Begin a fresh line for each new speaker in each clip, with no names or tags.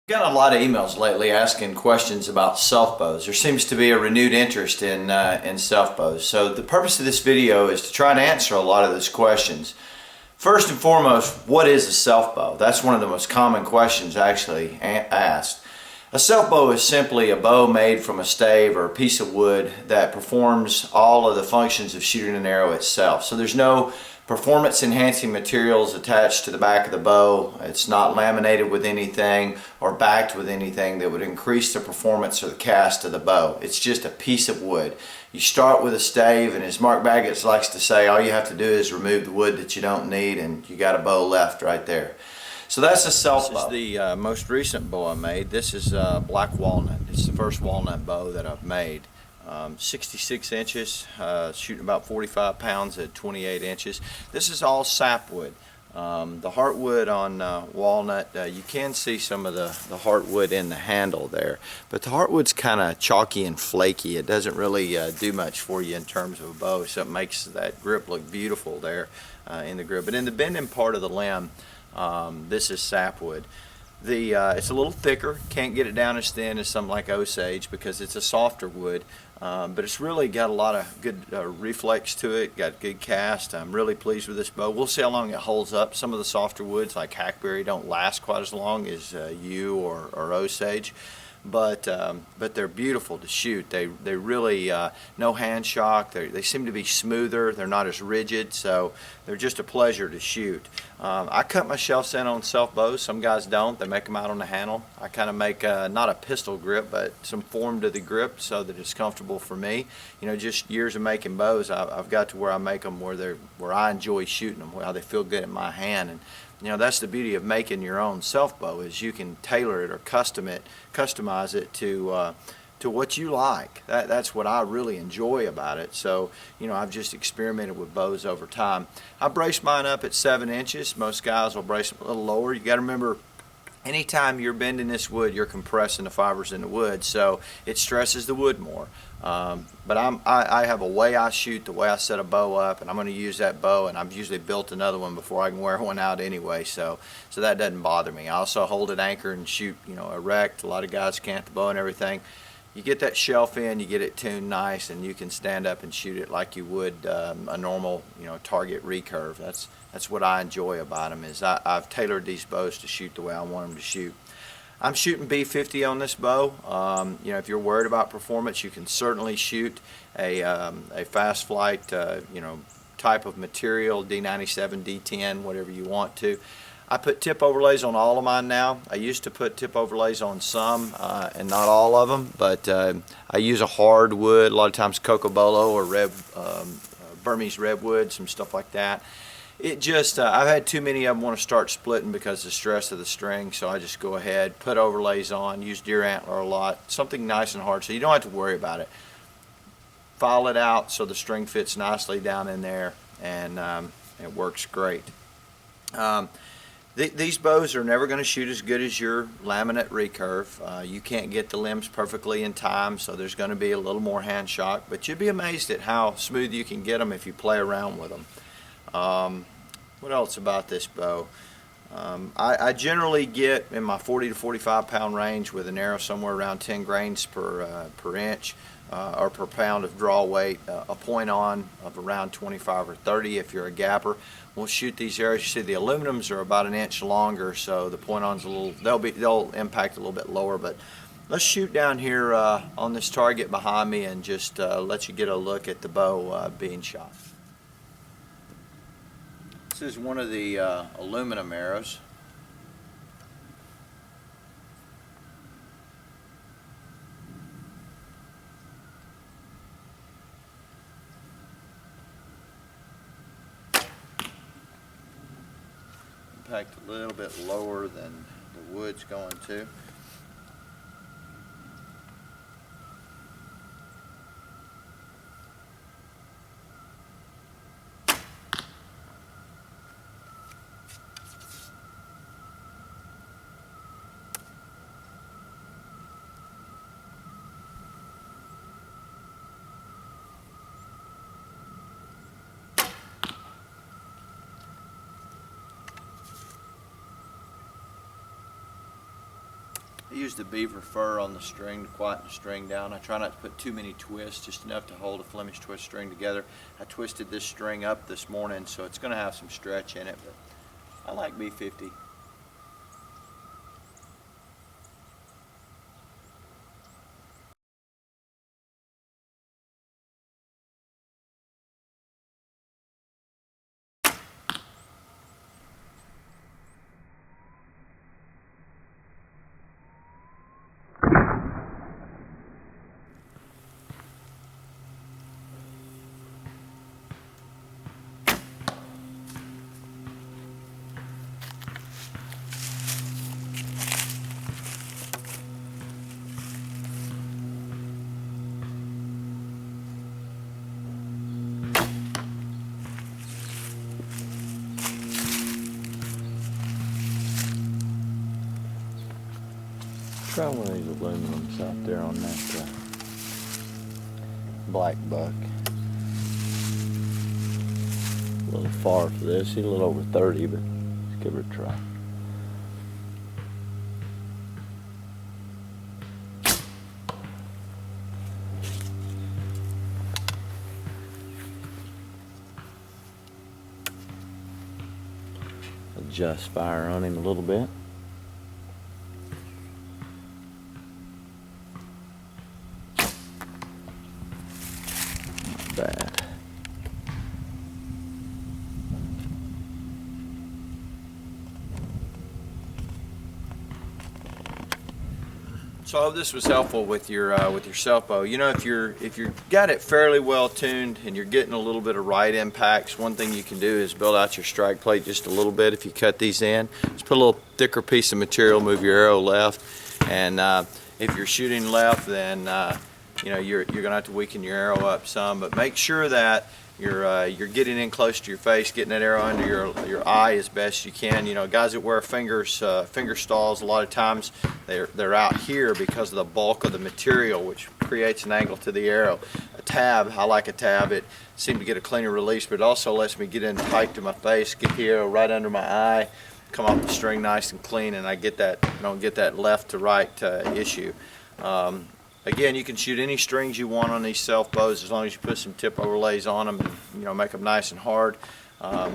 Got a lot of emails lately asking questions about self bows. There seems to be a renewed interest in self bows. So the purpose of this video is to try and answer a lot of those questions. First and foremost, what is a self bow? That's one of the most common questions actually asked. A self bow is simply a bow made from a stave or a piece of wood that performs all of the functions of shooting an arrow itself. So there's no performance enhancing materials attached to the back of the bow. It's not laminated with anything or backed with anything that would increase the performance or the cast of the bow. It's just a piece of wood. You start with a stave, and as Mark Baggett likes to say, all you have to do is remove the wood that you don't need and you got a bow left right there. So that's a self bow. This is the most recent bow I made. This is black walnut. It's the first walnut bow that I've made. 66 inches, shooting about 45 pounds at 28 inches. This is all sapwood. The heartwood on walnut, you can see some of the heartwood in the handle there, but the heartwood's kind of chalky and flaky. It doesn't really do much for you in terms of a bow, so it makes that grip look beautiful there in the grip. But in the bending part of the limb, this is sapwood. It's a little thicker, can't get it down as thin as something like Osage because it's a softer wood, but it's really got a lot of good reflex to it, got good cast. I'm really pleased with this bow. We'll see how long it holds up. Some of the softer woods like hackberry don't last quite as long as yew or Osage. But they're beautiful to shoot. They really no hand shock. They seem to be smoother. They're not as rigid, so they're just a pleasure to shoot. I cut my shelves in on self bows. Some guys don't. They make them out on the handle. I kind of make not a pistol grip, but some form to the grip so that it's comfortable for me. You know, just years of making bows, I've got to where I make them where I enjoy shooting them, where they feel good in my hand. And you know, that's the beauty of making your own self bow, is you can tailor it or customize it to what you like. That's what I really enjoy about it. So, you know, I've just experimented with bows over time. I brace mine up at 7 inches. Most guys will brace them a little lower. You got to remember, anytime you're bending this wood, you're compressing the fibers in the wood, so it stresses the wood more. But I have a way I shoot, the way I set a bow up, and I'm going to use that bow, and I've usually built another one before I can wear one out anyway, so that doesn't bother me. I also hold it anchored and shoot, you know, erect. A lot of guys can't, the bow and everything. You get that shelf in, you get it tuned nice, and you can stand up and shoot it like you would a normal, you know, target recurve. That's what I enjoy about them, is I've tailored these bows to shoot the way I want them to shoot. I'm shooting B50 on this bow. You know, if you're worried about performance, you can certainly shoot a fast flight, you know, type of material, D97, D10, whatever you want to. I put tip overlays on all of mine now. I used to put tip overlays on some and not all of them, but I use a hardwood, a lot of times cocobolo or Burmese redwood, some stuff like that. It just, I've had too many of them want to start splitting because of the stress of the string, so I just go ahead, put overlays on, use deer antler a lot, something nice and hard so you don't have to worry about it. File it out so the string fits nicely down in there, and it works great. These bows are never going to shoot as good as your laminate recurve. You can't get the limbs perfectly in time, so there's going to be a little more hand shock, but you'd be amazed at how smooth you can get them if you play around with them. What else about this bow? I generally get in my 40 to 45 pound range with an arrow somewhere around 10 grains per inch or per pound of draw weight. A point on of around 25 or 30 if you're a gapper. We'll shoot these arrows. You see the aluminums are about an inch longer, so the point on's a little, they'll impact a little bit lower, but let's shoot down here on this target behind me and just let you get a look at the bow being shot. This is one of the aluminum arrows. Impact a little bit lower than the wood's going to. I use the beaver fur on the string to quieten the string down. I try not to put too many twists, just enough to hold a Flemish twist string together. I twisted this string up this morning, so it's going to have some stretch in it, but I like B50. Try one of these aluminums out there on that black buck. A little far for this. He's a little over 30, but let's give it a try. Adjust fire on him a little bit. Not bad. So I hope this was helpful with your Selfbow. You know, if you're got it fairly well tuned and you're getting a little bit of right impacts, one thing you can do is build out your strike plate just a little bit. If you cut these in, just put a little thicker piece of material, move your arrow left, and if you're shooting left, then you know, you're gonna have to weaken your arrow up some. But make sure that you're getting in close to your face, getting that arrow under your eye as best you can. You know, guys that wear finger stalls, a lot of times they're out here because of the bulk of the material, which creates an angle to the arrow. A tab, I like a tab. It seems to get a cleaner release, but it also lets me get in tight to my face, get the arrow right under my eye, come off the string nice and clean, and I don't get that left to right issue. Again, you can shoot any strings you want on these Selfbows as long as you put some tip overlays on them and, you know, make them nice and hard.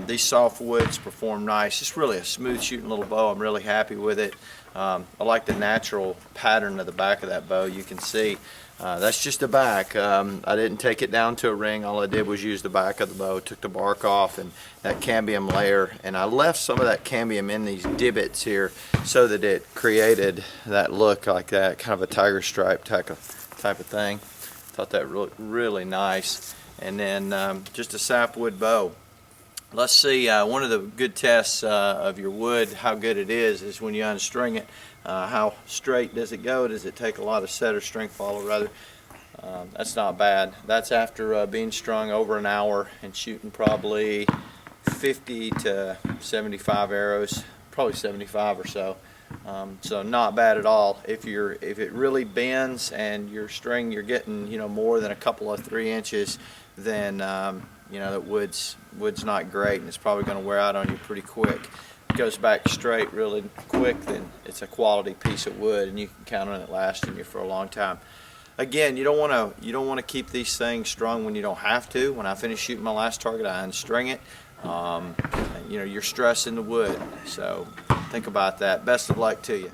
These soft woods perform nice. It's really a smooth shooting little bow. I'm really happy with it. I like the natural pattern of the back of that bow. You can see that's just the back. I didn't take it down to a ring. All I did was use the back of the bow, took the bark off and that cambium layer, and I left some of that cambium in these divots here so that it created that look like that, kind of a tiger stripe type of thing. Thought that looked really nice. And then just a sapwood bow. Let's see, one of the good tests of your wood, how good it is when you unstring it. How straight does it go? Does it take a lot of set or string follow rather? That's not bad. That's after being strung over an hour and shooting probably 50 to 75 arrows, probably 75 or so. So not bad at all. If it really bends and your string you're getting, you know, more than a couple of 3 inches, then you know, that wood's not great and it's probably going to wear out on you pretty quick. If it goes back straight really quick, then it's a quality piece of wood and you can count on it lasting you for a long time. Again, you don't want to keep these things strung when you don't have to. When I finish shooting my last target, I unstring it. You know, you're stressing the wood, so think about that. Best of luck to you.